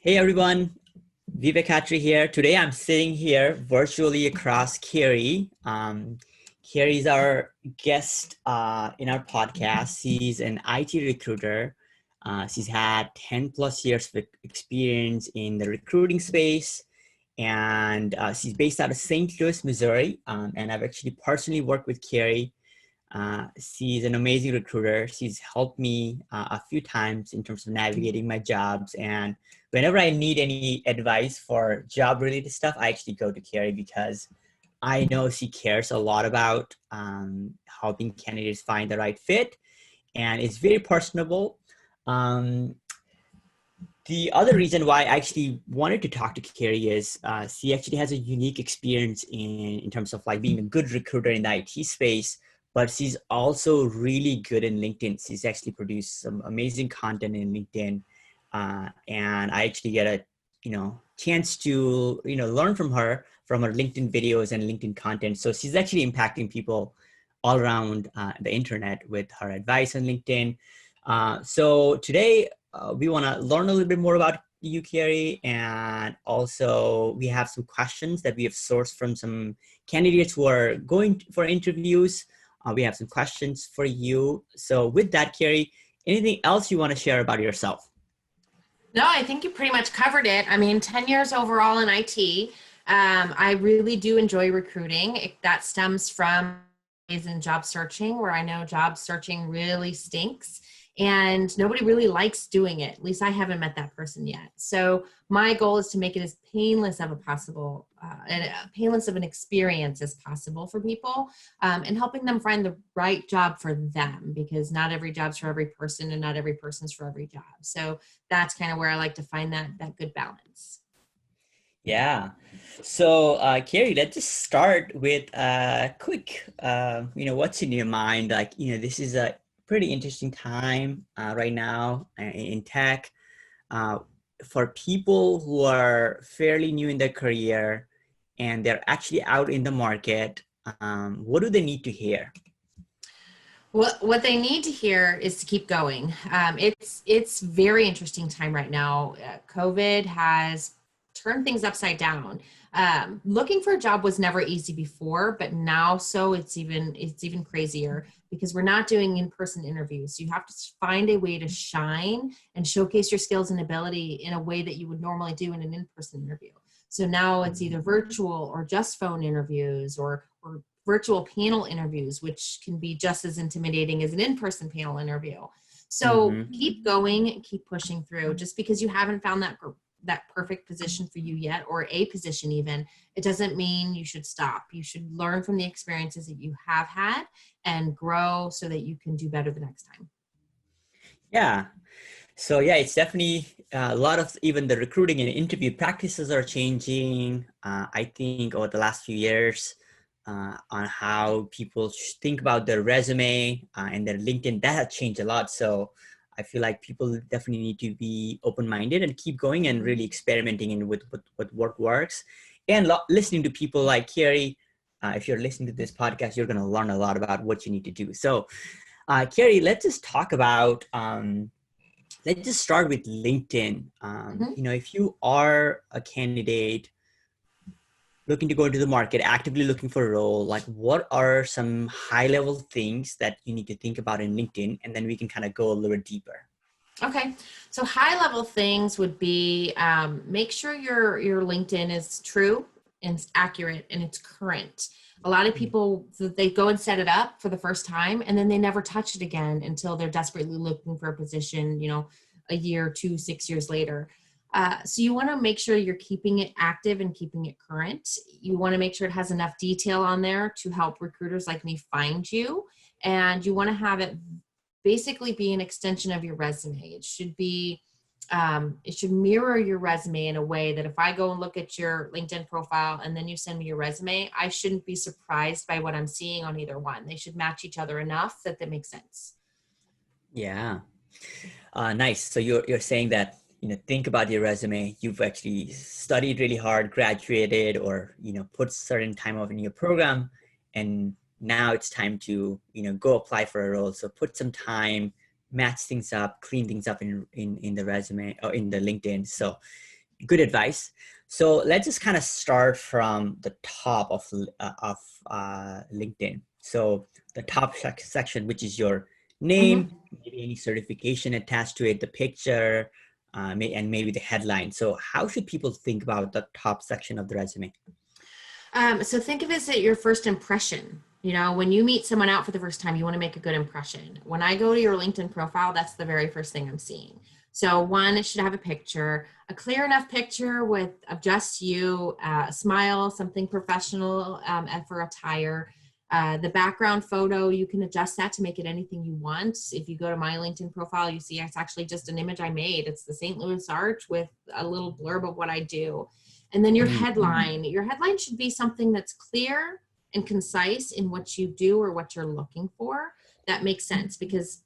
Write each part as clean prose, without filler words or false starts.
Hey everyone, Vivek here. Today I'm sitting here virtually across Cari. Cari is our guest in our podcast. She's an IT recruiter. She's had 10 plus years of experience in the recruiting space, and she's based out of St. Louis, Missouri. And I've actually personally worked with Cari. She's an amazing recruiter. She's helped me a few times in terms of navigating my jobs. And whenever I need any advice for job related stuff, I actually go to Cari because I know she cares a lot about helping candidates find the right fit. And it's very personable. Um, the other reason why I actually wanted to talk to Cari is she actually has a unique experience in terms of like being a good recruiter in the IT space, but she's also really good in LinkedIn. She's actually produced some amazing content in LinkedIn. And I actually get a, chance to, learn from her LinkedIn videos and LinkedIn content. So she's actually impacting people all around the internet with her advice on LinkedIn. So today we want to learn a little bit more about you, Cari, and also we have some questions that we have sourced from some candidates who are going for interviews. We have some questions for you. So with that, Cari, anything else you want to share about yourself? No, I think you pretty much covered it. I mean, 10 years overall in IT. I really do enjoy recruiting. That stems from is in job searching, where I know job searching really stinks and nobody really likes doing it. At least I haven't met that person yet. So my goal is to make it as painless of a possible and painless of an experience as possible for people, and helping them find the right job for them, because not every job's for every person and not every person's for every job. So that's kind of where I like to find that good balance. Yeah. So, Cari, let's just start with a quick, what's in your mind? Like, this is a pretty interesting time right now in tech. Uh, for people who are fairly new in their career and they're actually out in the market, what do they need to hear? What they need to hear is to keep going. It's very interesting time right now. COVID has turned things upside down. Looking for a job was never easy before, but now it's even crazier because we're not doing in-person interviews. You have to find a way to shine and showcase your skills and ability in a way that you would normally do in an in-person interview. So now it's either virtual or just phone interviews or virtual panel interviews, which can be just as intimidating as an in-person panel interview. So keep going, keep pushing through. Just because you haven't found that perfect position for you yet, or a position even, it doesn't mean you should stop. You should learn from the experiences that you have had and grow so that you can do better the next time. Yeah. So yeah, it's definitely a lot of even the recruiting and interview practices are changing. I think over the last few years on how people think about their resume and their LinkedIn, that has changed a lot. So I feel like people definitely need to be open-minded and keep going and really experimenting in with what works. And listening to people like Cari, if you're listening to this podcast, you're going to learn a lot about what you need to do. So Cari, let's just talk about let's just start with LinkedIn. If you are a candidate looking to go into the market, actively looking for a role, like what are some high level things that you need to think about in LinkedIn? And then we can kind of go a little bit deeper. Okay, so high level things would be make sure your LinkedIn is true and it's accurate and it's current. A lot of people, they go and set it up for the first time and then they never touch it again until they're desperately looking for a position, a year, 2, 6 years later. So you want to make sure you're keeping it active and keeping it current. You want to make sure it has enough detail on there to help recruiters like me find you. And you want to have it basically be an extension of your resume. It should mirror your resume in a way that if I go and look at your LinkedIn profile and then you send me your resume, I shouldn't be surprised by what I'm seeing on either one. They should match each other enough that makes sense. Yeah. Nice. So you're saying that, think about your resume. You've actually studied really hard, graduated, or, put certain time off in your program. And now it's time to, go apply for a role. So put some time match things up, clean things up in the resume or in the LinkedIn. So good advice. So let's just kind of start from the top of LinkedIn. So the top section, which is your name, maybe any certification attached to it, the picture, and maybe the headline. So how should people think about the top section of the resume? So think of it as your first impression. You know, when you meet someone out for the first time, you want to make a good impression. When I go to your LinkedIn profile, that's the very first thing I'm seeing. So one, it should have a picture, a clear enough picture of just you, a smile, something professional for attire. The background photo, you can adjust that to make it anything you want. If you go to my LinkedIn profile, you see it's actually just an image I made. It's the St. Louis Arch with a little blurb of what I do. And then your headline should be something that's clear and concise in what you do or what you're looking for. That makes sense, because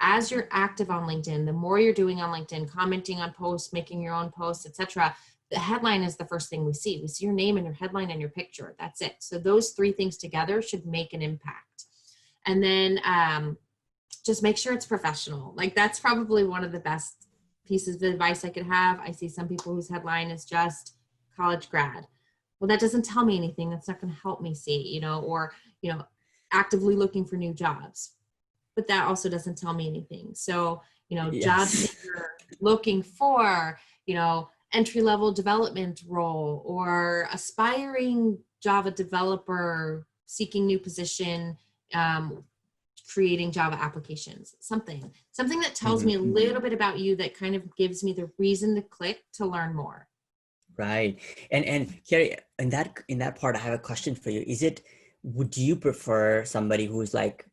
as you're active on LinkedIn, the more you're doing on LinkedIn, commenting on posts, making your own posts, etc., the headline is the first thing we see. We see your name and your headline and your picture. That's it. So those three things together should make an impact. And then just make sure it's professional. Like, that's probably one of the best pieces of advice I could have. I see some people whose headline is just college grad. Well, that doesn't tell me anything. That's not going to help me see, or, actively looking for new jobs. But that also doesn't tell me anything. So, jobs that you're looking for, entry-level development role, or aspiring Java developer seeking new position, creating Java applications, something that tells me a little bit about you, that kind of gives me the reason to click to learn more. Right. And Cari, in that part, I have a question for you. Would you prefer somebody who's like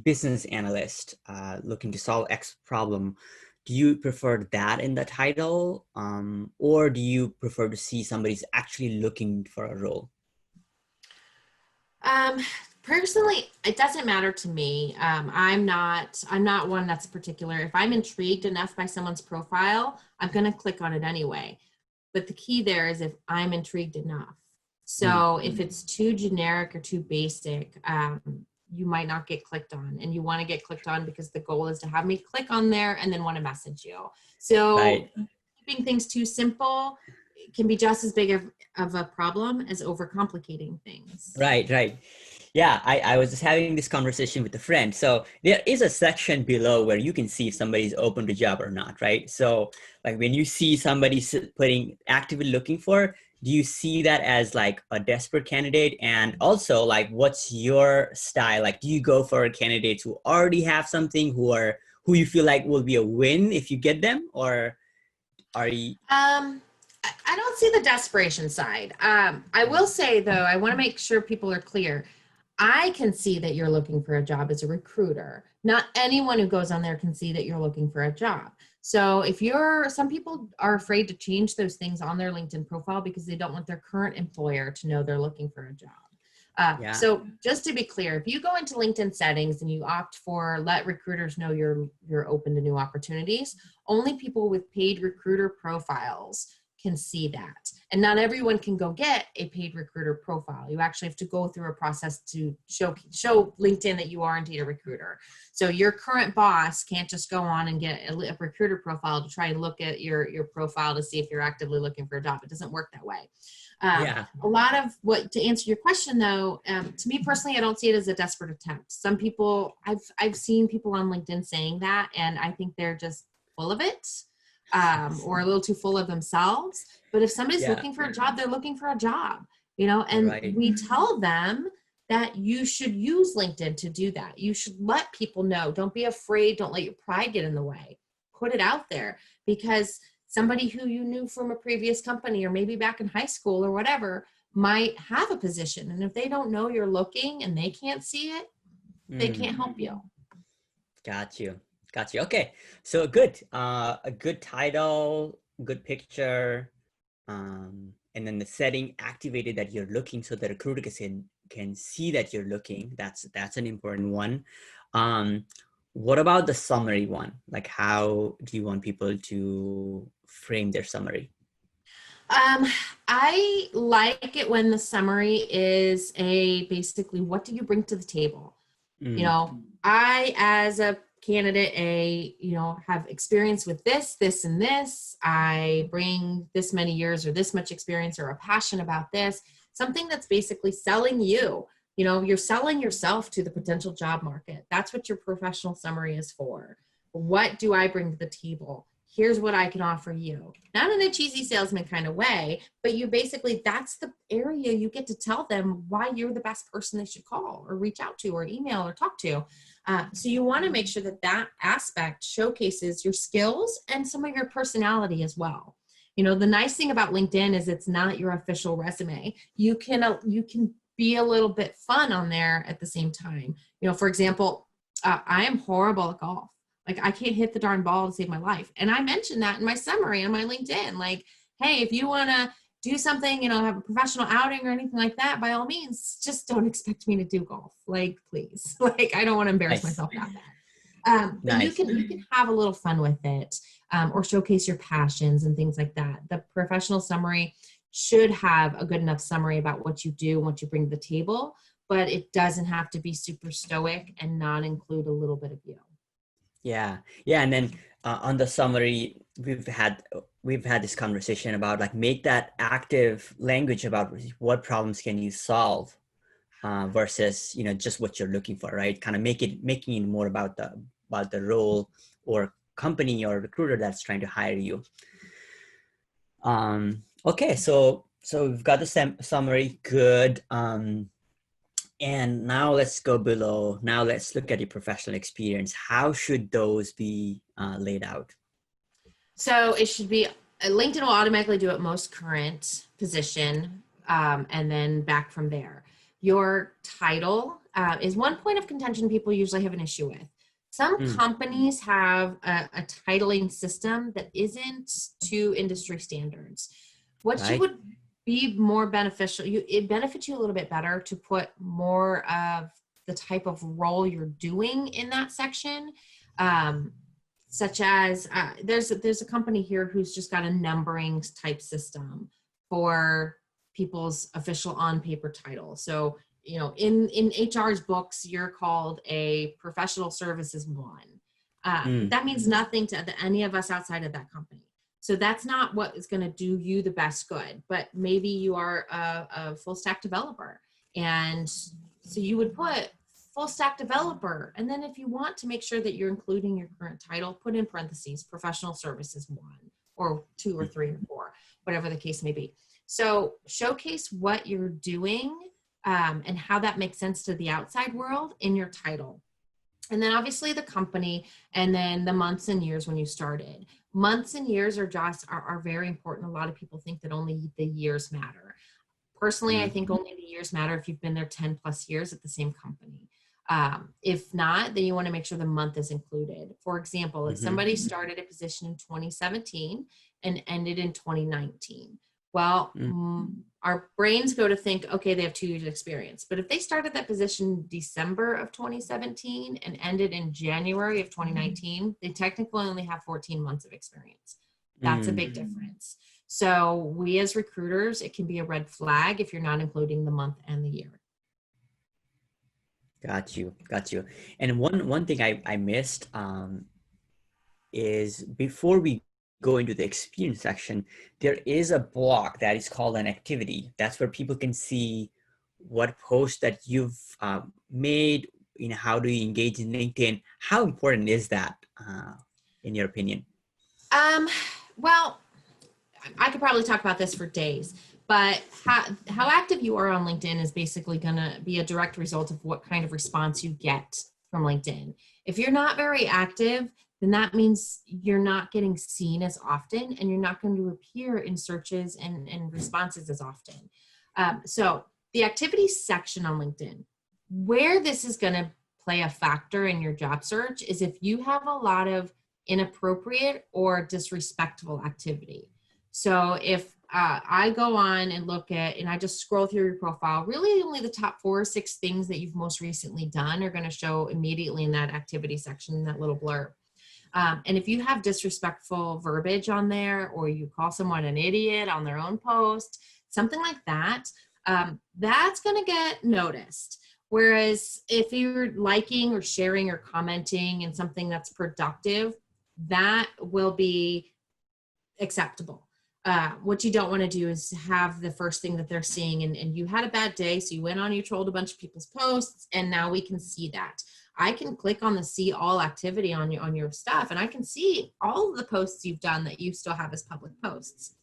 business analyst looking to solve X problem? Do you prefer that in the title, or do you prefer to see somebody's actually looking for a role? Personally, it doesn't matter to me. I'm not one that's particular. If I'm intrigued enough by someone's profile, I'm going to click on it anyway. But the key there is if I'm intrigued enough. So if it's too generic or too basic, you might not get clicked on, and you want to get clicked on because the goal is to have me click on there and then want to message you. So keeping things too simple can be just as big of a problem as overcomplicating things. Right. Yeah, I was just having this conversation with a friend. So there is a section below where you can see if somebody's open to job or not, right? So like when you see somebody putting actively looking for, do you see that as like a desperate candidate? And also, like, what's your style? Like, do you go for candidates who already have something, who you feel like will be a win if you get them, or are you? I don't see the desperation side. I will say though, I want to make sure people are clear. I can see that you're looking for a job as a recruiter. Not anyone who goes on there can see that you're looking for a job. So some people are afraid to change those things on their LinkedIn profile because they don't want their current employer to know they're looking for a job. So just to be clear, if you go into LinkedIn settings and you opt for let recruiters know you're open to new opportunities, only people with paid recruiter profiles can see that. And not everyone can go get a paid recruiter profile. You actually have to go through a process to show LinkedIn that you are indeed a recruiter. So your current boss can't just go on and get a recruiter profile to try and look at your profile to see if you're actively looking for a job. It doesn't work that way. A lot of to answer your question though, to me personally, I don't see it as a desperate attempt. Some people, I've seen people on LinkedIn saying that, and I think they're just full of it. Or a little too full of themselves. But if somebody's looking for a job, they're looking for a job, and we tell them that you should use LinkedIn to do that. You should let people know. Don't be afraid. Don't let your pride get in the way. Put it out there, because somebody who you knew from a previous company or maybe back in high school or whatever might have a position. And if they don't know you're looking and they can't see it, they can't help you. Got you. Okay. So good. A good title, good picture, and then the setting activated that you're looking so the recruiter can see that you're looking. That's an important one. What about the summary one? Like, how do you want people to frame their summary? I like it when the summary is basically, what do you bring to the table? I, as a candidate A, have experience with this, this, and this. I bring this many years or this much experience or a passion about this. Something that's basically selling you. You're selling yourself to the potential job market. That's what your professional summary is for. What do I bring to the table? Here's what I can offer you. Not in a cheesy salesman kind of way, but that's the area you get to tell them why you're the best person they should call or reach out to or email or talk to. So you want to make sure that aspect showcases your skills and some of your personality as well. The nice thing about LinkedIn is it's not your official resume. You can be a little bit fun on there at the same time. For example, I am horrible at golf. Like, I can't hit the darn ball to save my life. And I mentioned that in my summary on my LinkedIn. Like, hey, if you want to do something, have a professional outing or anything like that, by all means, just don't expect me to do golf. Like, please. Like, I don't want to embarrass myself about that. But you can have a little fun with it, or showcase your passions and things like that. The professional summary should have a good enough summary about what you do and what you bring to the table, but it doesn't have to be super stoic and not include a little bit of you. Yeah. And then on the summary, we've had this conversation about like make that active language about what problems can you solve versus just what you're looking for, right? Kind of making it more about the role or company or recruiter that's trying to hire you. Okay, so we've got the summary, good. And now let's go below. Now let's look at your professional experience. How should those be laid out? So it should be, LinkedIn will automatically do it most current position, and then back from there. Your title is one point of contention people usually have an issue with. Some companies have a titling system that isn't to industry standards. You would be more beneficial. It benefits you a little bit better to put more of the type of role you're doing in that section. Such as there's a company here who's just got a numbering type system for people's official on paper title. So, in HR's books, you're called a professional services one. That means nothing to any of us outside of that company. So that's not what is going to do you the best good, but maybe you are a full stack developer. And so you would put full stack developer. And then if you want to make sure that you're including your current title, put in parentheses, professional services 1 or 2 or 3 or 4, whatever the case may be. So showcase what you're doing and how that makes sense to the outside world in your title. And then obviously the company, and then the months and years when you started. Months and years are very important. A lot of people think that only the years matter. Personally, I think only the years matter if you've been there 10 plus years at the same company. If not, then you want to make sure the month is included. For example, if somebody started a position in 2017 and ended in 2019, well, our brains go to think, okay, they have 2 years experience. But if they started that position December of 2017 and ended in January of 2019, they technically only have 14 months of experience. That's a big difference. So we as recruiters, it can be a red flag if you're not including the month and the year. Got you. And one thing I missed is before we go into the experience section, there is a block that is called an activity. That's where people can see what posts that you've made, how do you engage in LinkedIn? How important is that in your opinion? Well, I could probably talk about this for days, but how active you are on LinkedIn is basically going to be a direct result of what kind of response you get from LinkedIn. If you're not very active, then that means you're not getting seen as often and you're not going to appear in searches and responses as often. So the activities section on LinkedIn, where this is going to play a factor in your job search is if you have a lot of inappropriate or disrespectful activity. So if I go on and look at, and I just scroll through your profile, really only the top 4 or 6 things that you've most recently done are going to show immediately in that activity section, in that little blurb. And if you have disrespectful verbiage on there, or you call someone an idiot on their own post, something like that, that's going to get noticed. Whereas if you're liking or sharing or commenting in something that's productive, that will be acceptable. What you don't want to do is have the first thing that they're seeing, and you had a bad day, so you went on, you trolled a bunch of people's posts, and now we can see that. I can click on the see all activity on your stuff, and I can see all of the posts you've done that you still have as public posts.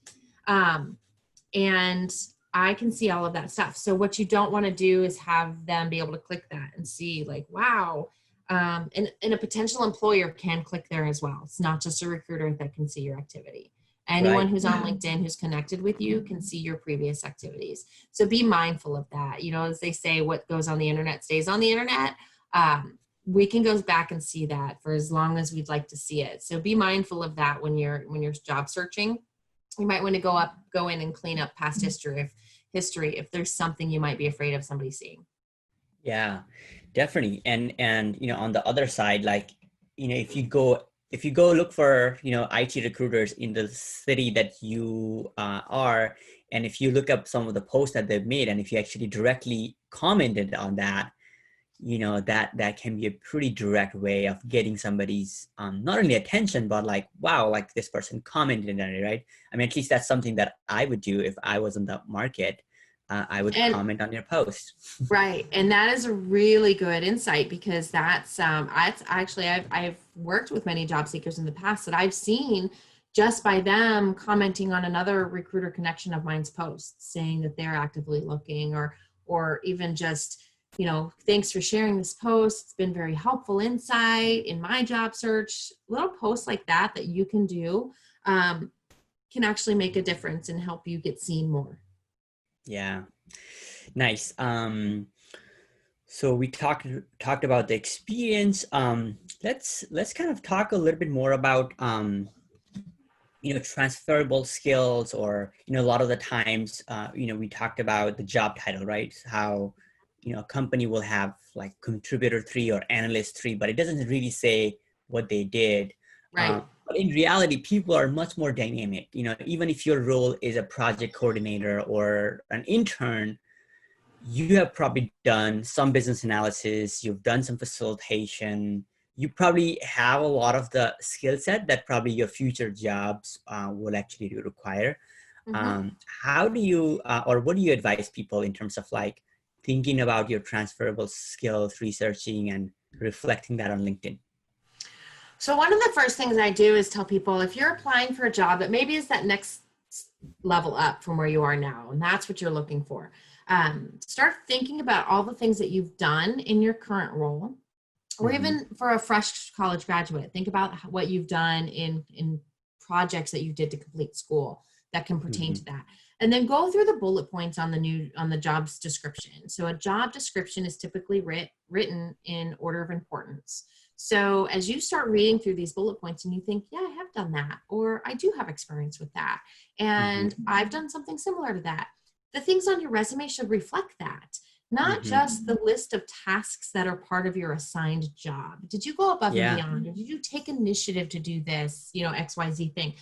And I can see all of that stuff. So what you don't want to do is have them be able to click that and see like, wow. And a potential employer can click there as well. It's not just a recruiter that can see your activity. Anyone who's on LinkedIn who's connected with you can see your previous activities. So be mindful of that. You know, as they say, what goes on the internet stays on the internet. We can go back and see that for as long as we'd like to see it. So be mindful of that when you're job searching. You might want to go in and clean up past history if there's something you might be afraid of somebody seeing. Yeah, definitely. And you know, on the other side, like, you know, if you go look for, you know, IT recruiters in the city that you are, and if you look up some of the posts that they've made, and if you actually directly commented on that, you know, that can be a pretty direct way of getting somebody's not only attention, but like, wow, like this person commented on it, right? I mean, at least that's something that I would do if I was in the market. I would comment on your post. Right. And that is a really good insight, because that's actually, I've worked with many job seekers in the past that I've seen just by them commenting on another recruiter connection of mine's posts, saying that they're actively looking, or even just, you know, thanks for sharing this post. It's been very helpful insight in my job search. Little posts like that you can do can actually make a difference and help you get seen more. Yeah, nice. So we talked about the experience. Let's kind of talk a little bit more about you know, transferable skills, or, you know, a lot of the times, you know, we talked about the job title, right? How, you know, a company will have like contributor 3 or analyst 3, but it doesn't really say what they did. Right. But in reality, people are much more dynamic. You know, even if your role is a project coordinator or an intern, you have probably done some business analysis, you've done some facilitation, you probably have a lot of the skill set that probably your future jobs will actually require. Mm-hmm. How do you, or what do you advise people in terms of like thinking about your transferable skills, researching and reflecting that on LinkedIn? So one of the first things I do is tell people, if you're applying for a job that maybe is that next level up from where you are now, and that's what you're looking for, start thinking about all the things that you've done in your current role, or even for a fresh college graduate, think about what you've done in projects that you did to complete school that can pertain to that. And then go through the bullet points on the job's description. So a job description is typically written in order of importance. So as you start reading through these bullet points and you think, yeah, I have done that, or I do have experience with that, and I've done something similar to that, the things on your resume should reflect that, not just the list of tasks that are part of your assigned job. Did you go above and beyond, or did you take initiative to do this, you know, XYZ thing?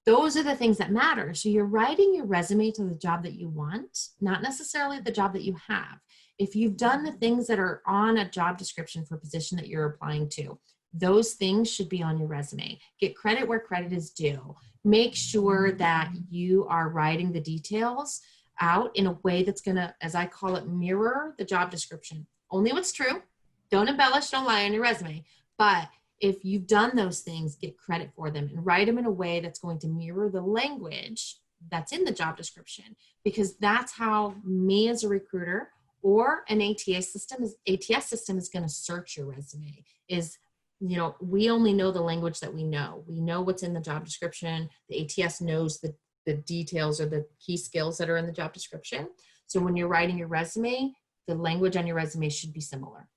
Those are the things that matter. So you're writing your resume to the job that you want, not necessarily the job that you have. If you've done the things that are on a job description for a position that you're applying to, those things should be on your resume. Get credit where credit is due. Make sure that you are writing the details out in a way that's going to, as I call it, mirror the job description. Only what's true. Don't embellish, don't lie on your resume. But if you've done those things, get credit for them and write them in a way that's going to mirror the language that's in the job description, because that's how me as a recruiter or an ATS system is going to search your resume. Is, you know, we only know the language that we know. We know what's in the job description. The ATS knows the details or the key skills that are in the job description. So when you're writing your resume, the language on your resume should be similar.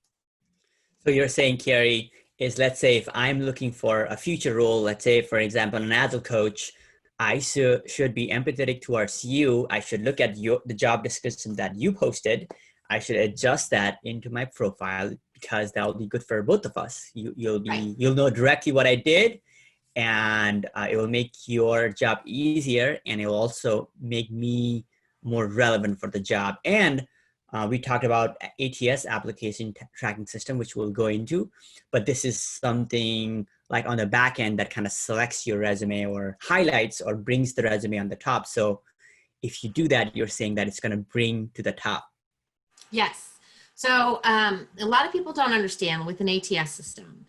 So you're saying, Cari, is, let's say if I'm looking for a future role, let's say, for example, an agile coach, I should be empathetic towards you. I should look at the job description that you posted. I should adjust that into my profile, because that will be good for both of us. You'll know directly what I did, and it will make your job easier, and it will also make me more relevant for the job. And We talked about ATS, application tracking system, which we'll go into, but this is something like on the back end that kind of selects your resume or highlights or brings the resume on the top. So if you do that, you're saying that it's going to bring to the top. Yes. So a lot of people don't understand with an ATS system,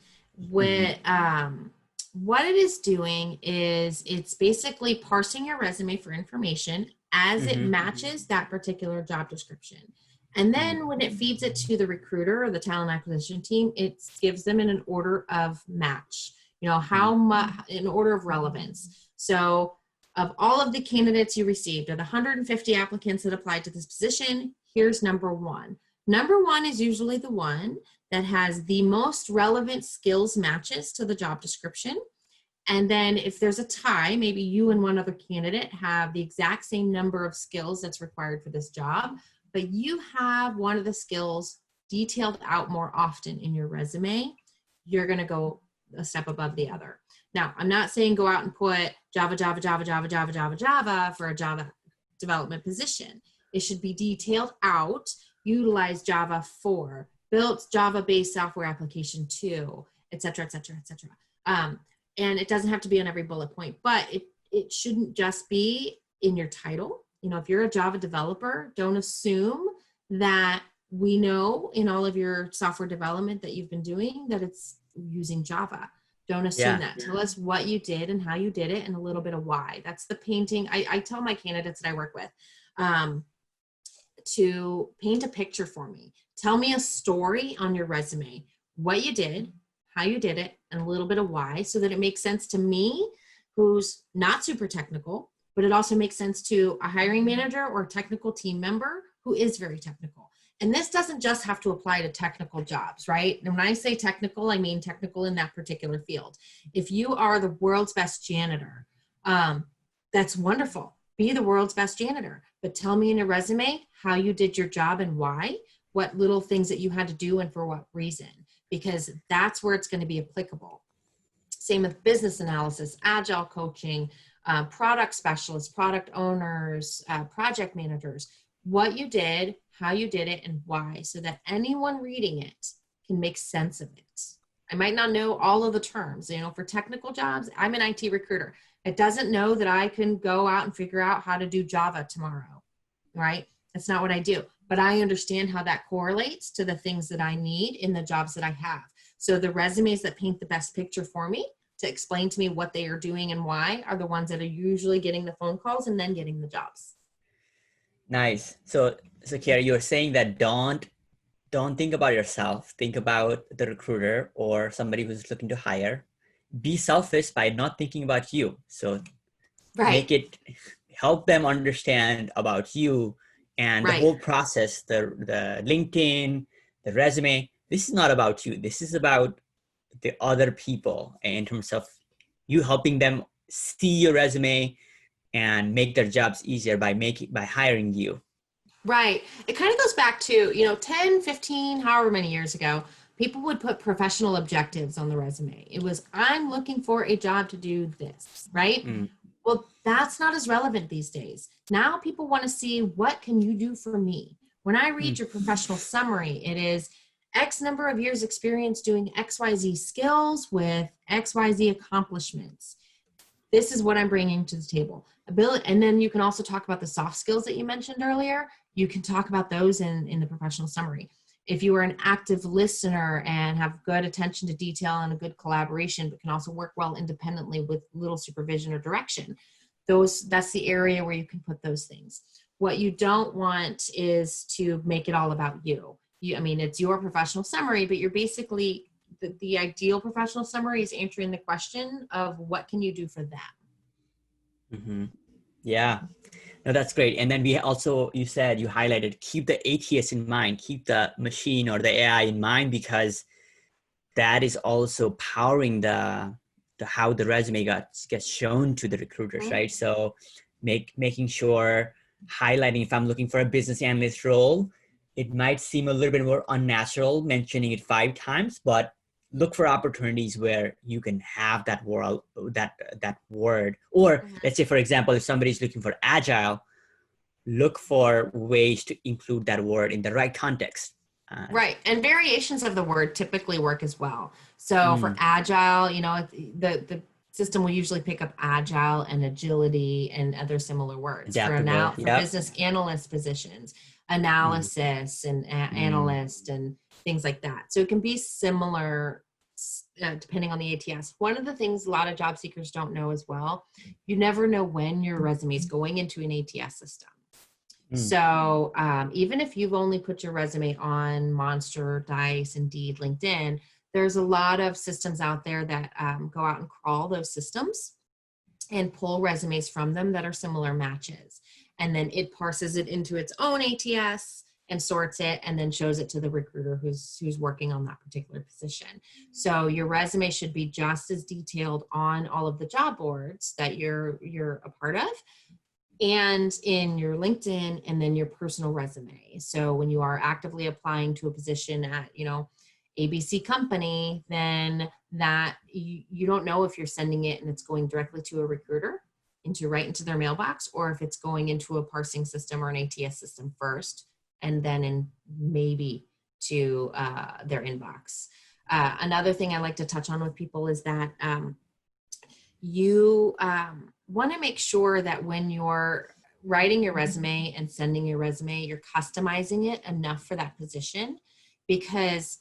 what it is doing is it's basically parsing your resume for information as it matches that particular job description. And then when it feeds it to the recruiter or the talent acquisition team, it gives them in an order of match, how much in order of relevance. So of all of the candidates you received, of the 150 applicants that applied to this position, here's number one. Number one is usually the one that has the most relevant skills matches to the job description. And then if there's a tie, maybe you and one other candidate have the exact same number of skills that's required for this job, but you have one of the skills detailed out more often in your resume, you're going to go a step above the other. Now, I'm not saying go out and put Java, Java, Java, Java, Java, Java, Java for a Java development position. It should be detailed out, utilize Java 4, built Java-based software application 2, et cetera, et cetera, et cetera. And it doesn't have to be on every bullet point, but it shouldn't just be in your title. If you're a Java developer, don't assume that we know in all of your software development that you've been doing that it's using Java. Don't assume that. Tell us what you did and how you did it and a little bit of why. That's the painting. I tell my candidates that I work with to paint a picture for me. Tell me a story on your resume, what you did, how you did it, and a little bit of why, so that it makes sense to me, who's not super technical, but it also makes sense to a hiring manager or a technical team member who is very technical. And this doesn't just have to apply to technical jobs, right? And when I say technical, I mean technical in that particular field. If you are the world's best janitor, that's wonderful. Be the world's best janitor, but tell me in your resume how you did your job and why, what little things that you had to do and for what reason, because that's where it's going to be applicable. Same with business analysis, agile coaching, product specialists, product owners, project managers, what you did, how you did it, and why, so that anyone reading it can make sense of it. I might not know all of the terms. For technical jobs, I'm an IT recruiter. It doesn't know that I can go out and figure out how to do Java tomorrow, right? That's not what I do. But I understand how that correlates to the things that I need in the jobs that I have. So the resumes that paint the best picture for me to explain to me what they are doing and why are the ones that are usually getting the phone calls and then getting the jobs. Nice. So Cari, you're saying that don't think about yourself. Think about the recruiter or somebody who's looking to hire. Be selfish by not thinking about you. So help them understand about you and the whole process, the LinkedIn, the resume. This is not about you. This is about the other people in terms of you helping them see your resume and make their jobs easier by hiring you. Right. It kind of goes back to, 10, 15, however many years ago, people would put professional objectives on the resume. It was, I'm looking for a job to do this, right? Well, that's not as relevant these days. Now people want to see, what can you do for me? When I read your professional summary, it is X number of years experience doing XYZ skills with XYZ accomplishments. This is what I'm bringing to the table. And then you can also talk about the soft skills that you mentioned earlier. You can talk about those in the professional summary. If you are an active listener and have good attention to detail and a good collaboration, but can also work well independently with little supervision or direction, that's the area where you can put those things. What you don't want is to make it all about you. It's your professional summary, but you're basically, the ideal professional summary is answering the question of what can you do for them? Mm-hmm. Yeah, no, that's great. And then you highlighted, keep the ATS in mind, keep the machine or the AI in mind, because that is also powering the how the resume gets shown to the recruiters, right? So making sure, highlighting, if I'm looking for a business analyst role, it might seem a little bit more unnatural mentioning it 5 times, but look for opportunities where you can have that word. Or let's say, for example, if somebody's looking for agile, look for ways to include that word in the right context. Right. And variations of the word typically work as well. So for Mm, agile, you know, the system will usually pick up agile and agility and other similar words. adaptable. For Yep. business analyst positions, Mm, analysis and mm, analyst and things like that. So it can be similar depending on the ATS. One of the things a lot of job seekers don't know as well, you never know when your resume is going into an ATS system. mm. So even if you've only put your resume on Monster, Dice, Indeed, LinkedIn, there's a lot of systems out there that go out and crawl those systems and pull resumes from them that are similar matches. And then it parses it into its own ATS and sorts it and then shows it to the recruiter who's working on that particular position. So your resume should be just as detailed on all of the job boards that you're a part of and in your LinkedIn and then your personal resume. So when you are actively applying to a position at, you know, ABC company, then that you don't know if you're sending it and it's going directly to a recruiter right into their mailbox, or if it's going into a parsing system or an ATS system first, and then maybe to their inbox. Another thing I like to touch on with people is that you want to make sure that when you're writing your resume and sending your resume, you're customizing it enough for that position. Because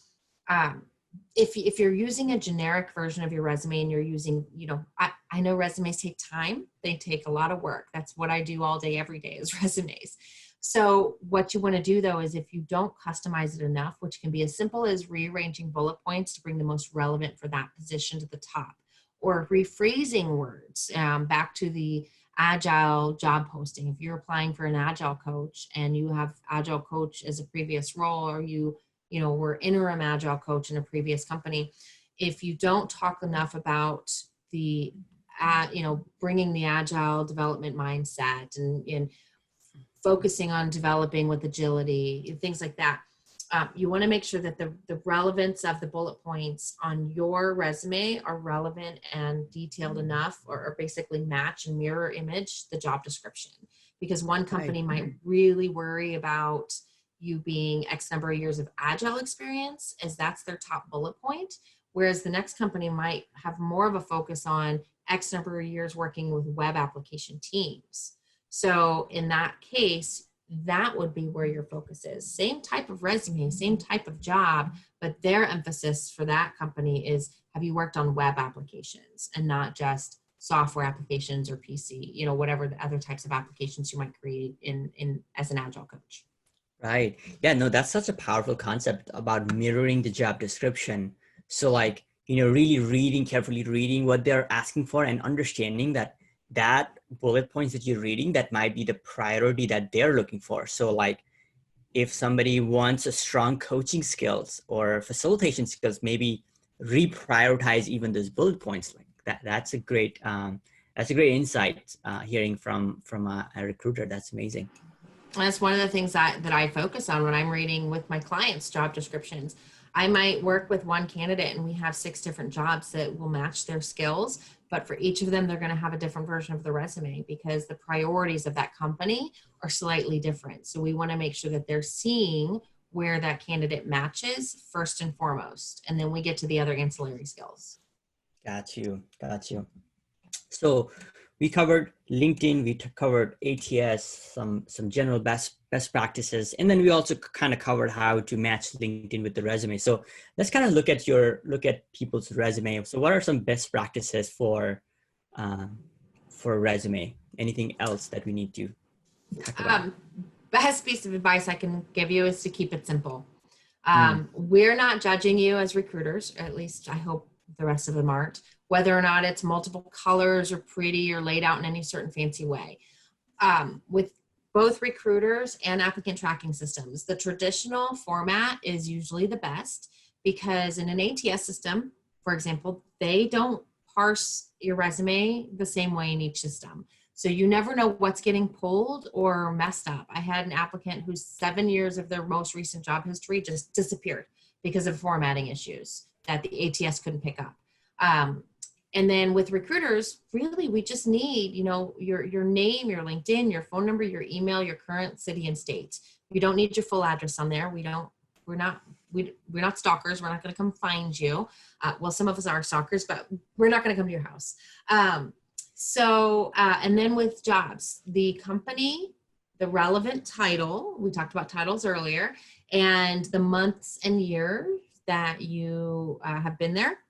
if you're using a generic version of your resume and you're using, you know, I know resumes take time. They take a lot of work. That's what I do all day, every day is resumes. So what you want to do though is if you don't customize it enough, which can be as simple as rearranging bullet points to bring the most relevant for that position to the top, or rephrasing words back to the agile job posting. If you're applying for an agile coach and you have agile coach as a previous role, or you know, were interim agile coach in a previous company, if you don't talk enough about the, you know, bringing the agile development mindset and focusing on developing with agility, things like that, you want to make sure that the relevance of the bullet points on your resume are relevant and detailed enough, or basically match and mirror image the job description. Because one company might really worry about you being X number of years of agile experience, as that's their top bullet point, whereas the next company might have more of a focus on X number of years working with web application teams. So in that case, that would be where your focus is. Same type of resume, same type of job, but their emphasis for that company is, have you worked on web applications and not just software applications or PC, you know, whatever the other types of applications you might create in as an agile coach. Right. Yeah, no, that's such a powerful concept about mirroring the job description. So like, you know, really carefully reading what they're asking for and understanding that bullet points that you're reading, that might be the priority that they're looking for. So like if somebody wants a strong coaching skills or facilitation skills, maybe reprioritize even those bullet points like that. That's a great insight hearing from a recruiter. That's amazing. That's one of the things that I focus on when I'm reading with my clients' job descriptions. I might work with one candidate and we have 6 different jobs that will match their skills, but for each of them, they're going to have a different version of the resume because the priorities of that company are slightly different. So we want to make sure that they're seeing where that candidate matches first and foremost, and then we get to the other ancillary skills. Got you. So we covered LinkedIn, we covered ATS, some general best practices, and then we also kind of covered how to match LinkedIn with the resume. So let's kind of look at people's resume. So what are some best practices for resume? Anything else that we need to talk about? Best piece of advice I can give you is to keep it simple. Mm, We're not judging you as recruiters, or at least I hope the rest of them aren't, whether or not it's multiple colors or pretty or laid out in any certain fancy way. With both recruiters and applicant tracking systems, the traditional format is usually the best, because in an ATS system, for example, they don't parse your resume the same way in each system. So you never know what's getting pulled or messed up. I had an applicant whose 7 years of their most recent job history just disappeared because of formatting issues that the ATS couldn't pick up. And then with recruiters, really, we just need, your name, your LinkedIn, your phone number, your email, your current city and state. You don't need your full address on there. We're not stalkers. We're not going to come find you. Well, some of us are stalkers, but we're not going to come to your house. And then with jobs, the company, the relevant title, we talked about titles earlier, and the months and years that you have been there,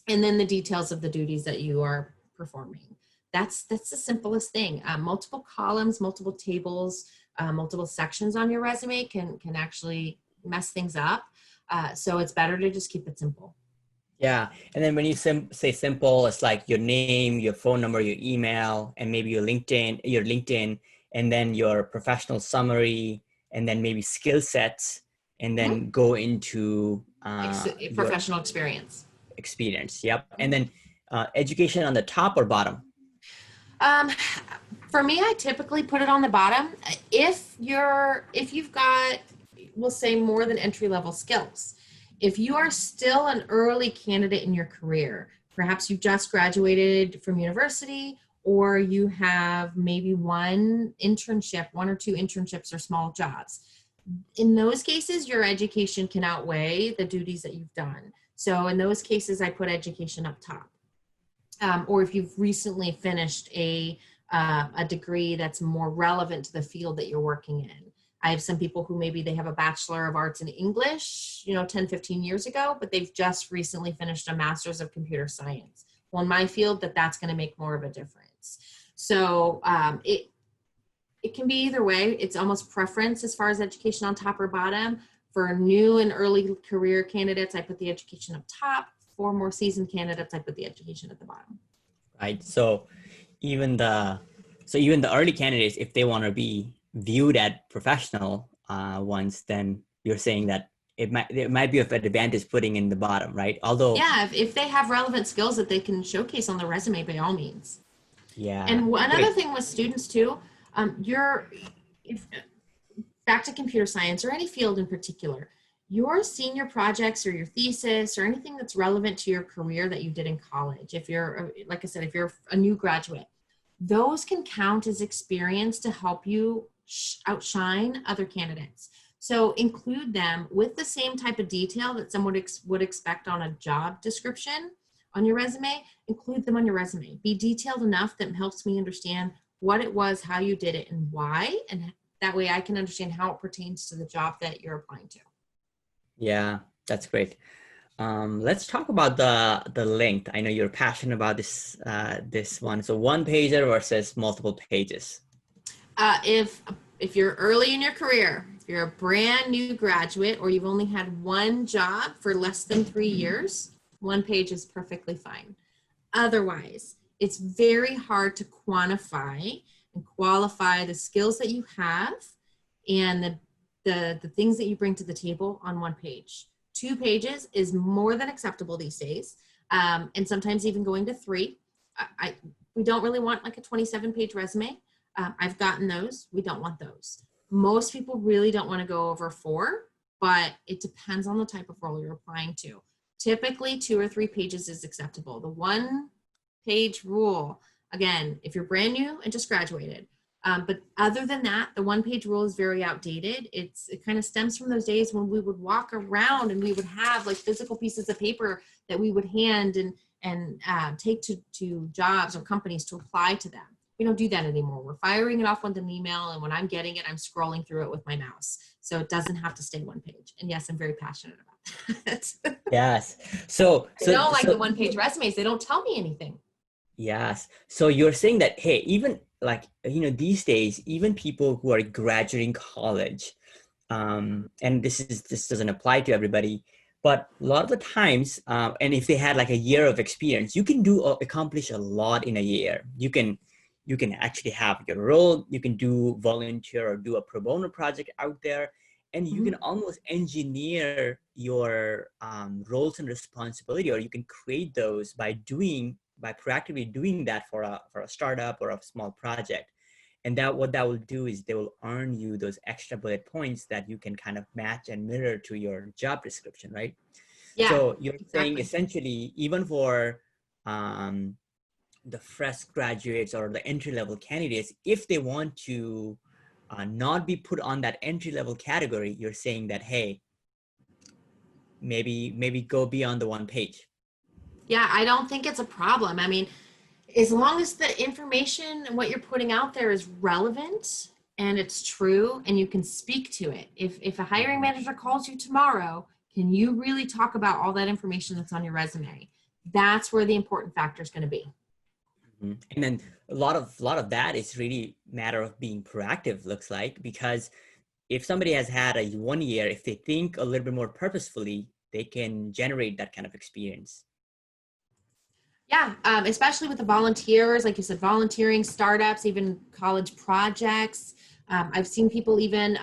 and then the details of the duties that you are performing. That's the simplest thing. Multiple columns, multiple tables, multiple sections on your resume can actually mess things up. So it's better to just keep it simple. Yeah. And then when you say simple, it's like your name, your phone number, your email, and maybe your LinkedIn, and then your professional summary, and then maybe skill sets, and then go into professional experience. Yep. And then education on the top or bottom? For me, I typically put it on the bottom. If you've got, we'll say, more than entry-level skills. If you are still an early candidate in your career, perhaps you've just graduated from university, or you have maybe one or two internships or small jobs. In those cases, your education can outweigh the duties that you've done. So in those cases, I put education up top. Or if you've recently finished a degree that's more relevant to the field that you're working in. I have some people who maybe they have a Bachelor of Arts in English, 10, 15 years ago, but they've just recently finished a Master's of Computer Science. Well, in my field, that's going to make more of a difference. So it can be either way. It's almost preference as far as education on top or bottom. For new and early career candidates, I put the education up top. For more seasoned candidates, I put the education at the bottom. Right. So even the early candidates, if they want to be viewed at professional ones, then you're saying that it might be of advantage putting in the bottom, right? Although, yeah, if they have relevant skills that they can showcase on the resume, by all means. Yeah. And another thing with students too, back to computer science or any field in particular, your senior projects or your thesis or anything that's relevant to your career that you did in college, if you're, like I said, if you're a new graduate, those can count as experience to help you outshine other candidates. So include them with the same type of detail that someone would expect on a job description on your resume. Include them on your resume. Be detailed enough that helps me understand what it was, how you did it, and why. And that way I can understand how it pertains to the job that you're applying to. Yeah, that's great. Let's talk about the length. I know you're passionate about this one. So one pager versus multiple pages. If you're early in your career, if you're a brand new graduate, or you've only had one job for less than 3 years, one page is perfectly fine. Otherwise, it's very hard to quantify and qualify the skills that you have and the things that you bring to the table on one page. 2 pages is more than acceptable these days, and sometimes even going to 3. We don't really want like a 27-page resume. I've gotten those. We don't want those. Most people really don't want to go over 4, but it depends on the type of role you're applying to. Typically 2 or 3 pages is acceptable. The 1-page rule, again, if you're brand new and just graduated. But other than that, the 1-page rule is very outdated. It kind of stems from those days when we would walk around and we would have like physical pieces of paper that we would hand and take to jobs or companies to apply to them. We don't do that anymore. We're firing it off with an email, and when I'm getting it, I'm scrolling through it with my mouse. So it doesn't have to stay 1 page. And yes, I'm very passionate about that. Yes. So they don't like the 1-page resumes. They don't tell me anything. Yes. So you're saying that, hey, even like, these days, even people who are graduating college, and this doesn't apply to everybody, but a lot of the times, and if they had like a year of experience, you can accomplish a lot in a year. You can actually have your role, you can do volunteer or do a pro bono project out there, and you can almost engineer your roles and responsibility, or you can create those by proactively doing that for a startup or a small project. And what that will do is they will earn you those extra bullet points that you can kind of match and mirror to your job description, right? Yeah. So you're saying essentially, even for um, the fresh graduates or the entry-level candidates, if they want to not be put on that entry-level category, you're saying that, hey, maybe go beyond the one page. Yeah, I don't think it's a problem. I mean, as long as the information and what you're putting out there is relevant and it's true and you can speak to it. If a hiring manager calls you tomorrow, can you really talk about all that information that's on your resume? That's where the important factor is going to be. And then a lot of that is really matter of being proactive, looks like, because if somebody has had a 1 year, if they think a little bit more purposefully, they can generate that kind of experience. Yeah, especially with the volunteers, like you said, volunteering, startups, even college projects. I've seen people even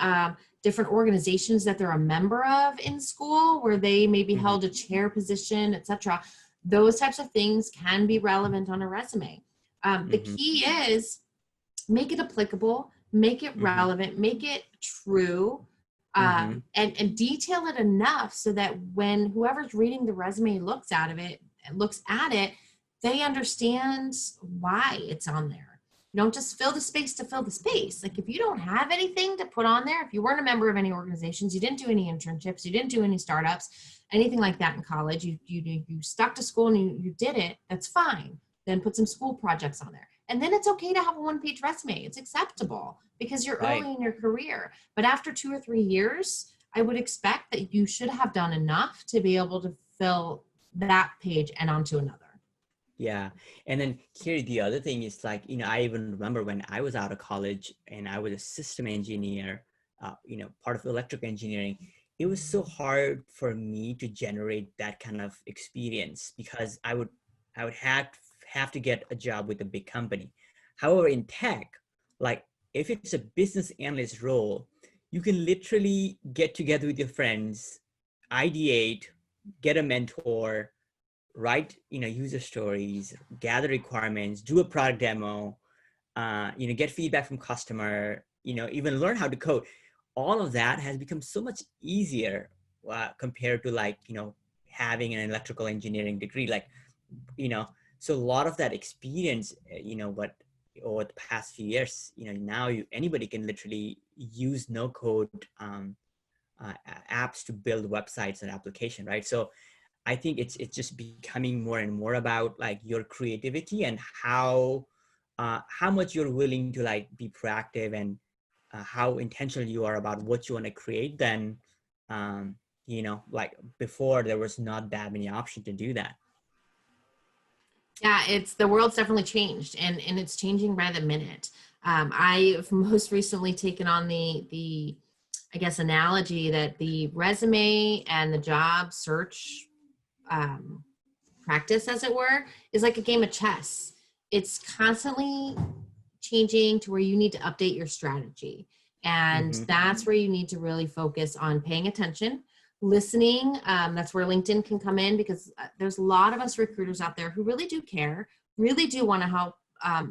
different organizations that they're a member of in school where they maybe held a chair position, etc. Those types of things can be relevant on a resume. The key is make it applicable, make it relevant, make it true, and detail it enough so that when whoever's reading the resume looks at it, they understand why it's on there. You don't just fill the space to fill the space. Like if you don't have anything to put on there, if you weren't a member of any organizations, you didn't do any internships, you didn't do any startups, anything like that in college, you stuck to school and you did it, that's fine. Then put some school projects on there. And then it's okay to have a one-page resume. It's acceptable because you're early in your career. But after 2 or 3 years, I would expect that you should have done enough to be able to fill that page and onto another. Yeah. And then here, the other thing is like, I even remember when I was out of college and I was a system engineer, part of electrical engineering, it was so hard for me to generate that kind of experience because I would have to get a job with a big company. However, in tech, like if it's a business analyst role, you can literally get together with your friends, ideate, get a mentor, write user stories, gather requirements, do a product demo, get feedback from customer, even learn how to code. All of that has become so much easier compared to having an electrical engineering degree, so a lot of that experience, what over the past few years, now anybody can literally use no code apps to build websites and application, right? So I think it's just becoming more and more about like your creativity and how much you're willing to like be proactive and how intentional you are about what you want to create. Then, like before there was not that many options to do that. Yeah, the world's definitely changed and it's changing by the minute. I've most recently taken on the I guess analogy that the resume and the job search practice, as it were, is like a game of chess. It's constantly changing to where you need to update your strategy. And that's where you need to really focus on paying attention, listening. That's where LinkedIn can come in because there's a lot of us recruiters out there who really do care, really do want to help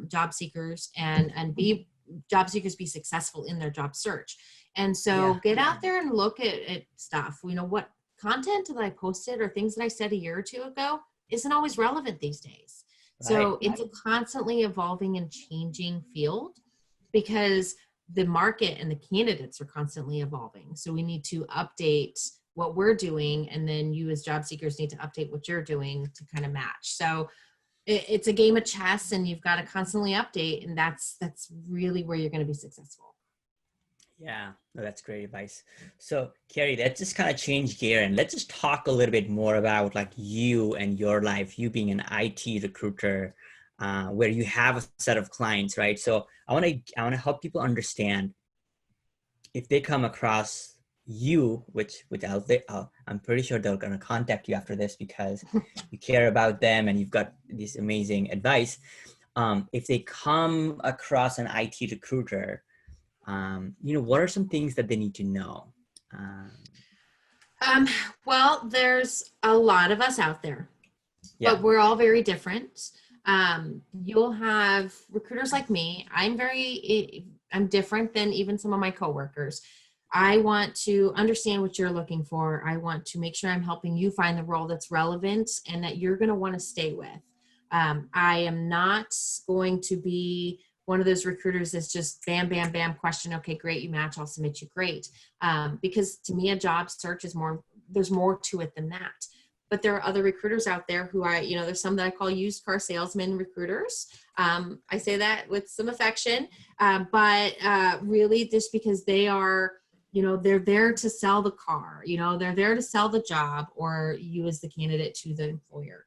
job seekers and be job seekers be successful in their job search. And so get out there and look at stuff. What content that I posted or things that I said a year or two ago isn't always relevant these days. So it's a constantly evolving and changing field because the market and the candidates are constantly evolving. So we need to update what we're doing, and then you as job seekers need to update what you're doing to kind of match. So it's a game of chess, and you've got to constantly update, and that's really where you're going to be successful. Yeah, no, that's great advice. So Cari, let's just kind of change gear and let's just talk a little bit more about like you and your life, you being an IT recruiter, where you have a set of clients, right? So I want to help people understand if they come across you, which I'm pretty sure they're going to contact you after this because you care about them and you've got this amazing advice. If they come across an IT recruiter, what are some things that they need to know? Well, there's a lot of us out there, but we're all very different. You'll have recruiters like me. I'm different than even some of my coworkers. I want to understand what you're looking for. I want to make sure I'm helping you find the role that's relevant and that you're going to want to stay with. I am not going to be one of those recruiters that's just bam, bam, bam, question. Okay, great, you match, I'll submit you, great. Because to me, a job search is there's more to it than that. But there are other recruiters out there who there's some that I call used car salesman recruiters. I say that with some affection, but really just because they are, they're there to sell the car, they're there to sell the job, or you as the candidate to the employer.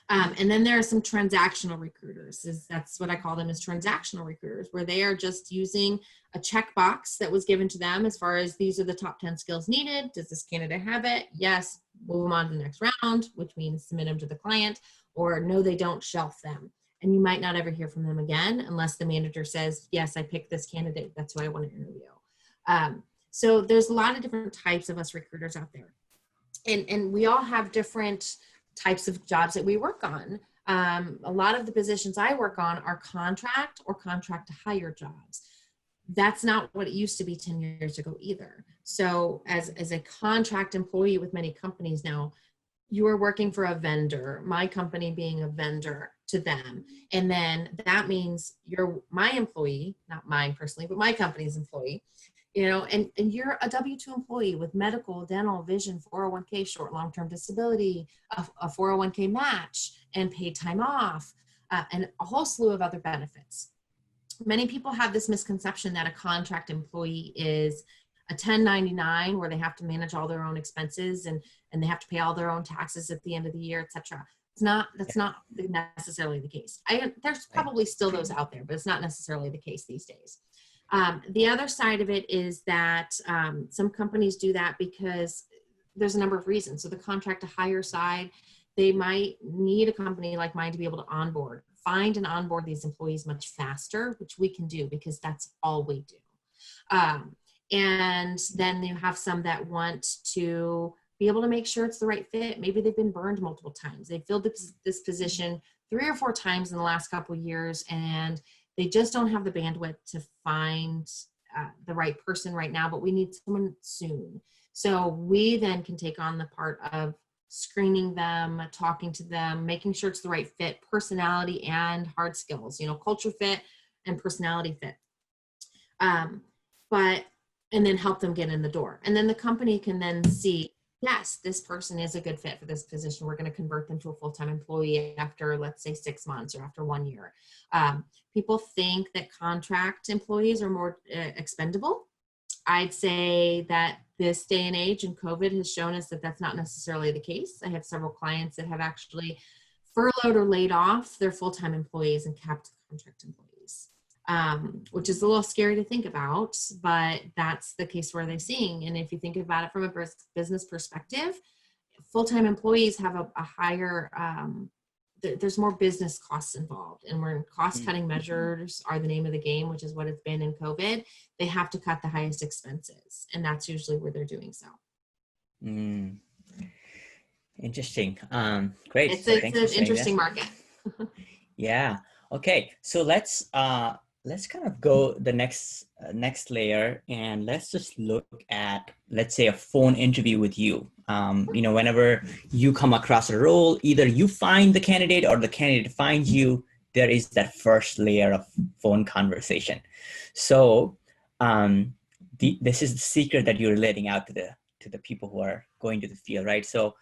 And then there are some transactional recruiters. That's what I call them, as transactional recruiters, where they are just using a checkbox that was given to them as far as these are the top 10 skills needed. Does this candidate have it? Yes, move them on to the next round, which means submit them to the client, or no, they don't, shelf them. And you might not ever hear from them again unless the manager says, yes, I picked this candidate. That's who I want to interview. So there's a lot of different types of us recruiters out there. And we all have different types of jobs that we work on. A lot of the positions I work on are contract or contract to hire jobs. That's not what it used to be 10 years ago either. So as a contract employee with many companies now, you are working for a vendor, my company being a vendor to them. And then that means you're my employee, not mine personally, but my company's employee. And you're a W-2 employee with medical, dental, vision, 401k, short, long-term disability, a 401k match, and paid time off, and a whole slew of other benefits. Many people have this misconception that a contract employee is a 1099 where they have to manage all their own expenses and they have to pay all their own taxes at the end of the year, etc. That's not necessarily the case. There's probably still those out there, but it's not necessarily the case these days. The other side of it is that some companies do that because there's a number of reasons. So the contract to hire side, they might need a company like mine to be able to find and onboard these employees much faster, which we can do because that's all we do. And then you have some that want to be able to make sure it's the right fit. Maybe they've been burned multiple times. They filled this position 3 or 4 times in the last couple of years, and they just don't have the bandwidth to find the right person right now, but we need someone soon. So we then can take on the part of screening them, talking to them, making sure it's the right fit, personality and hard skills, culture fit and personality fit. And then help them get in the door. And then the company can then see, yes, this person is a good fit for this position. We're going to convert them to a full-time employee after, let's say, 6 months or after 1 year. People think that contract employees are more expendable. I'd say that this day and age and COVID has shown us that that's not necessarily the case. I have several clients that have actually furloughed or laid off their full-time employees and kept contract employees, which is a little scary to think about, but that's the case where they're seeing. And if you think about it from a business perspective, full-time employees have a higher, there's more business costs involved, and where cost-cutting measures are the name of the game, which is what it's been in COVID. They have to cut the highest expenses, and that's usually where they're doing so. Interesting. Great. It's an interesting market. Yeah. Okay. So let's kind of go the next layer, and let's just look at, let's say, a phone interview with you. Whenever you come across a role, either you find the candidate or the candidate finds you, there is that first layer of phone conversation. So this is the secret that you're letting out to the people who are going to the field, right? So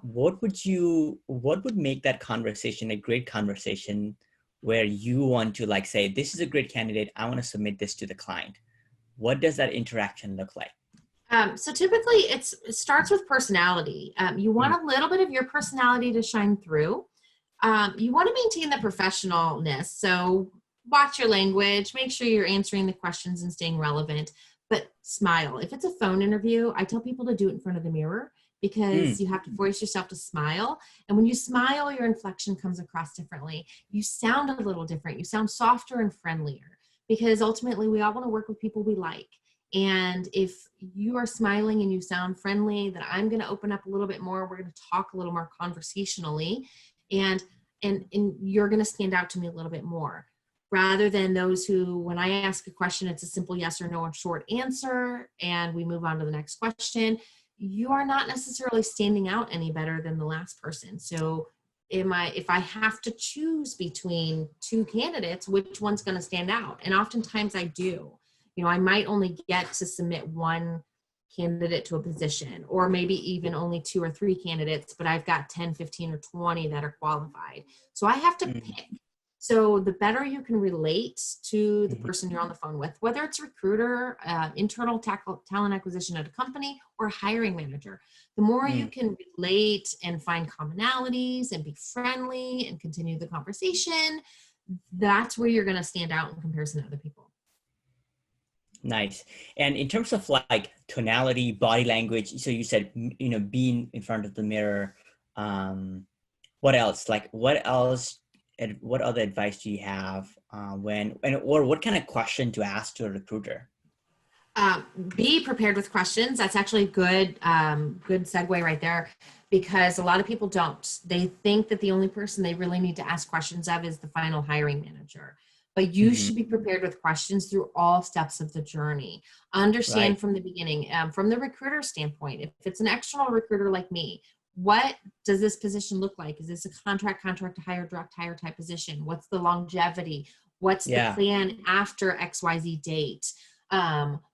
what would make that conversation a great conversation where you want to say, this is a great candidate, I want to submit this to the client? What does that interaction look like? So typically it starts with personality. You want a little bit of your personality to shine through. You want to maintain the professionalness. So watch your language, make sure you're answering the questions and staying relevant, but smile. If it's a phone interview, I tell people to do it in front of the mirror, because you have to force yourself to smile. And when you smile, your inflection comes across differently. You sound a little different. You sound softer and friendlier, because ultimately we all want to work with people we like. And if you are smiling and you sound friendly, then I'm going to open up a little bit more. We're going to talk a little more conversationally, and you're going to stand out to me a little bit more, rather than those who, when I ask a question, it's a simple yes or no or short answer, and we move on to the next question. You are not necessarily standing out any better than the last person. So if I have to choose between two candidates, which one's going to stand out? And oftentimes I do. I might only get to submit one candidate to a position, or maybe even only 2 or 3 candidates, but I've got 10, 15, or 20 that are qualified. So I have to pick. So the better you can relate to the person you're on the phone with, whether it's a recruiter, internal talent acquisition at a company, or a hiring manager, the more you can relate and find commonalities and be friendly and continue the conversation, that's where you're going to stand out in comparison to other people. Nice. And in terms of like tonality, body language, so you said, being in front of the mirror, what else? Like what else? And what other advice do you have or what kind of question to ask to a recruiter? Be prepared with questions. That's actually a good segue right there, because a lot of people don't. They think that the only person they really need to ask questions of is the final hiring manager. But you should be prepared with questions through all steps of the journey. Understand from the beginning, from the recruiter standpoint, if it's an external recruiter like me, what does this position look like? Is this a contract to hire, direct hire type position? What's the longevity? What's the plan after XYZ date?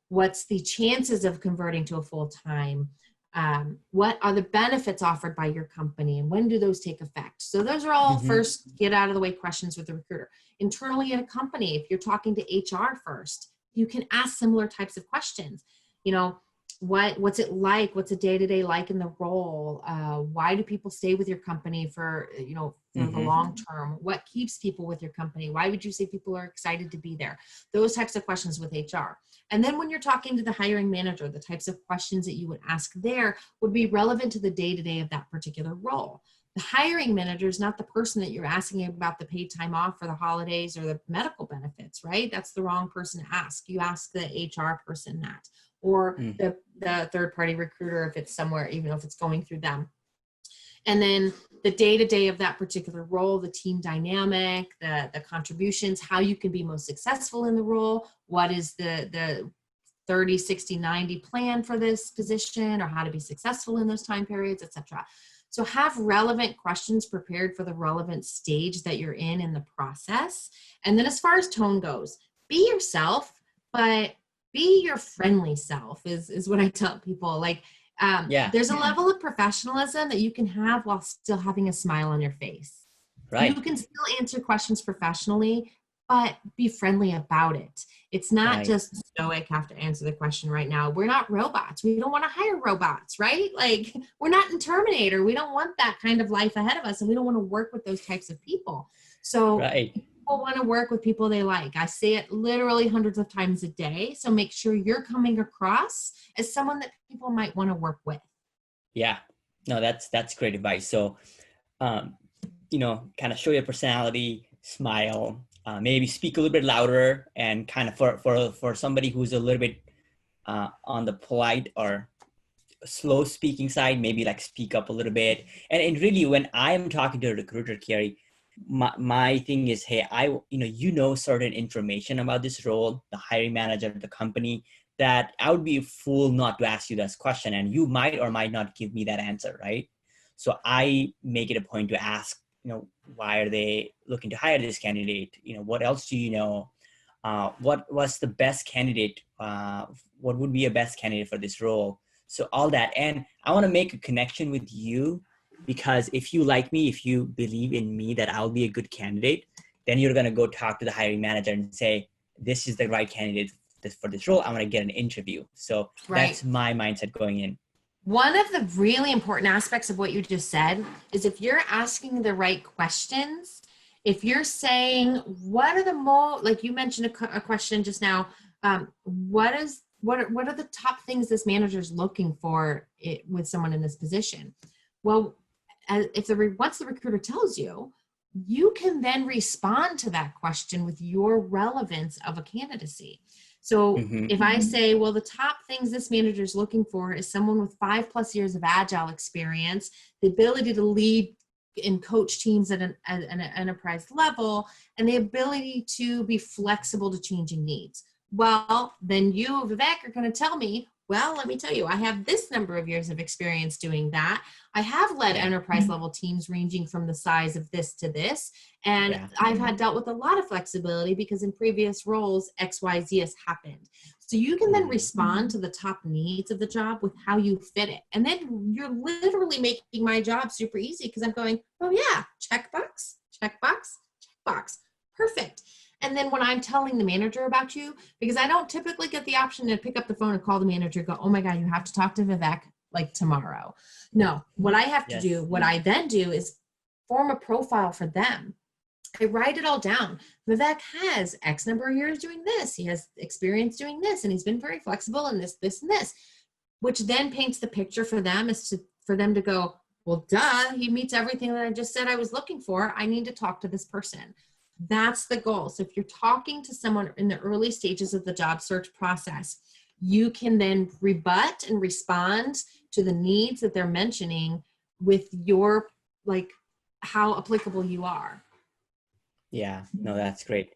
What's the chances of converting to a full-time? What are the benefits offered by your company, and when do those take effect? So those are all first get out of the way questions with the recruiter. Internally in a company, if you're talking to HR first, you can ask similar types of questions. What's it like? What's a day-to-day like in the role? Why do people stay with your company for the long term? What keeps people with your company? Why would you say people are excited to be there? Those types of questions with HR. And then when you're talking to the hiring manager, the types of questions that you would ask there would be relevant to the day-to-day of that particular role. The hiring manager is not the person that you're asking about the paid time off for the holidays or the medical benefits, right? That's the wrong person to ask. You ask the HR person that, or the third-party recruiter if it's somewhere, even if it's going through them. And then the day-to-day of that particular role, the team dynamic, the contributions, how you can be most successful in the role, what is the 30, 60, 90 plan for this position, or how to be successful in those time periods, etc. So have relevant questions prepared for the relevant stage that you're in the process. And then as far as tone goes, be yourself, but be your friendly self is what I tell people. There's a level of professionalism that you can have while still having a smile on your face. Right. You can still answer questions professionally, but be friendly about it. It's not just stoic, have to answer the question right now. We're not robots. We don't want to hire robots, right? Like, we're not in Terminator. We don't want that kind of life ahead of us, and we don't want to work with those types of people. So people want to work with people they like. I say it literally hundreds of times a day. So make sure you're coming across as someone that people might want to work with. Yeah, no, that's great advice. So, kind of show your personality, smile, maybe speak a little bit louder, and kind of for somebody who's a little bit on the polite or slow speaking side, maybe like speak up a little bit. And really, when I'm talking to a recruiter, Cari, my thing is, hey, certain information about this role, the hiring manager, the company, that I would be a fool not to ask you this question, and you might or might not give me that answer, right? So I make it a point to ask, why are they looking to hire this candidate? What else do you know? What was the best candidate? What would be a best candidate for this role? So all that. And I want to make a connection with you, because if you like me, if you believe in me that I'll be a good candidate, then you're going to go talk to the hiring manager and say, this is the right candidate for this role. I want to get an interview. So that's my mindset going in. One of the really important aspects of what you just said is if you're asking the right questions, if you're saying, what are the like you mentioned a question just now, what are the top things this manager is looking for with someone in this position? Well, once the recruiter tells you, you can then respond to that question with your relevance of a candidacy. So if I say, well, the top things this manager is looking for is someone with 5+ years of agile experience, the ability to lead and coach teams at an enterprise level, and the ability to be flexible to changing needs. Well, then you, Vivek, are going to tell me, Well, let me tell you, I have this number of years of experience doing that. I have led enterprise level teams ranging from the size of this to this. And I've had dealt with a lot of flexibility because in previous roles, XYZ has happened. So you can then respond to the top needs of the job with how you fit it. And then you're literally making my job super easy because I'm going, oh yeah, checkbox, checkbox, checkbox. Perfect. And then when I'm telling the manager about you, because I don't typically get the option to pick up the phone and call the manager and go, oh my God, you have to talk to Vivek like tomorrow. No, what I have to do, what I then do is form a profile for them. I write it all down. Vivek has X number of years doing this. He has experience doing this, and he's been very flexible in this, this, and this, which then paints the picture for them for them to go, well, duh, he meets everything that I just said I was looking for. I need to talk to this person. That's the goal. So if you're talking to someone in the early stages of the job search process, you can then rebut and respond to the needs that they're mentioning with your, like, how applicable you are. Yeah, no, that's great.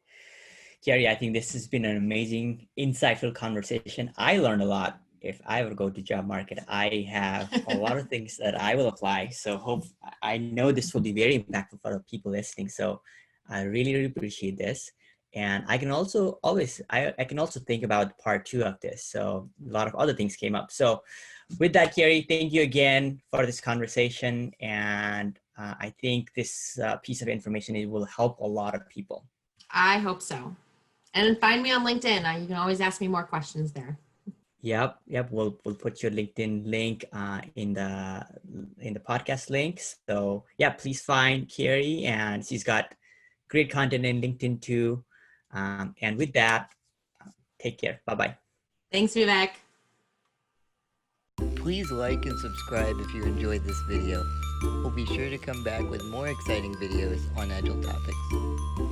Cari, I think this has been an amazing, insightful conversation. I learned a lot. If I ever go to job market, I have a lot of things that I will apply. So I know this will be very impactful for the people listening. So I really, really appreciate this. And I can also I can also think about part 2 of this. So a lot of other things came up. So with that, Cari, thank you again for this conversation. And I think this piece of information, it will help a lot of people. I hope so. And find me on LinkedIn. You can always ask me more questions there. Yep. We'll put your LinkedIn link in the podcast links. So yeah, please find Cari, and she's got great content in LinkedIn too. And with that, take care. Bye-bye. Thanks, Vivek. Please like and subscribe if you enjoyed this video. We'll be sure to come back with more exciting videos on agile topics.